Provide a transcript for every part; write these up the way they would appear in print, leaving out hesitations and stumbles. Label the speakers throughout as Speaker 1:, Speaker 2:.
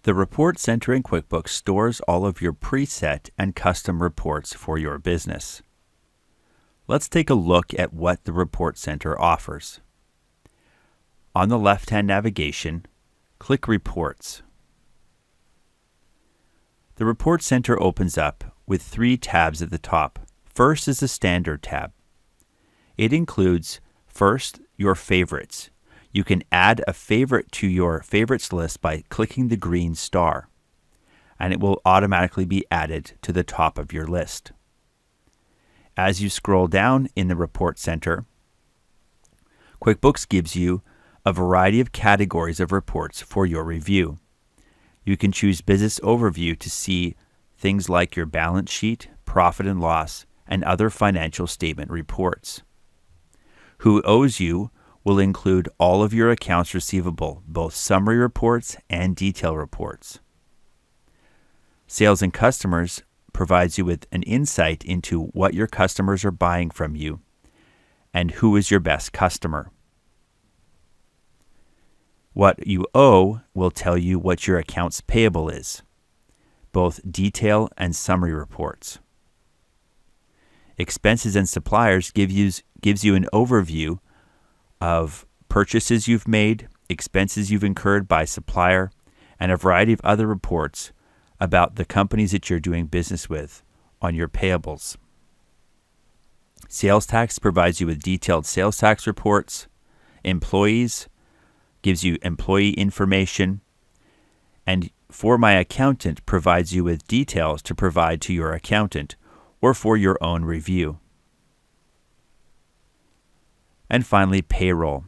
Speaker 1: The Report Center in QuickBooks stores all of your preset and custom reports for your business. Let's take a look at what the Report Center offers. On the left-hand navigation, click Reports. The Report Center opens up with 3 tabs at the top. First is the Standard tab. It includes, first, your favorites. You can add a favorite to your favorites list by clicking the green star, and it will automatically be added to the top of your list. As you scroll down in the Report Center, QuickBooks gives you a variety of categories of reports for your review. You can choose Business Overview to see things like your balance sheet, profit and loss, and other financial statement reports. Who Owes You will include all of your accounts receivable, both summary reports and detail reports. Sales and Customers provides you with an insight into what your customers are buying from you and who is your best customer. What You Owe will tell you what your accounts payable is, both detail and summary reports. Expenses and Suppliers gives you an overview of purchases you've made, expenses you've incurred by supplier, and a variety of other reports about the companies that you're doing business with on your payables. Sales Tax provides you with detailed sales tax reports. Employees gives you employee information. And For My Accountant provides you with details to provide to your accountant or for your own review. And finally, Payroll.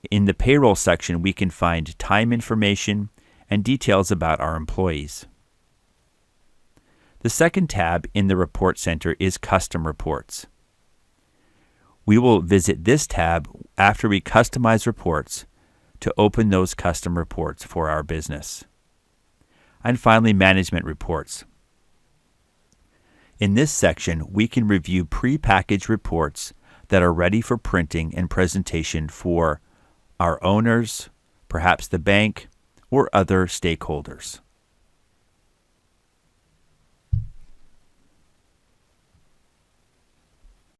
Speaker 1: In the Payroll section, we can find time information and details about our employees. The second tab in the Report Center is Custom Reports. We will visit this tab after we customize reports to open those custom reports for our business. And finally, Management Reports. In this section, we can review pre-packaged reports that are ready for printing and presentation for our owners, perhaps the bank, or other stakeholders.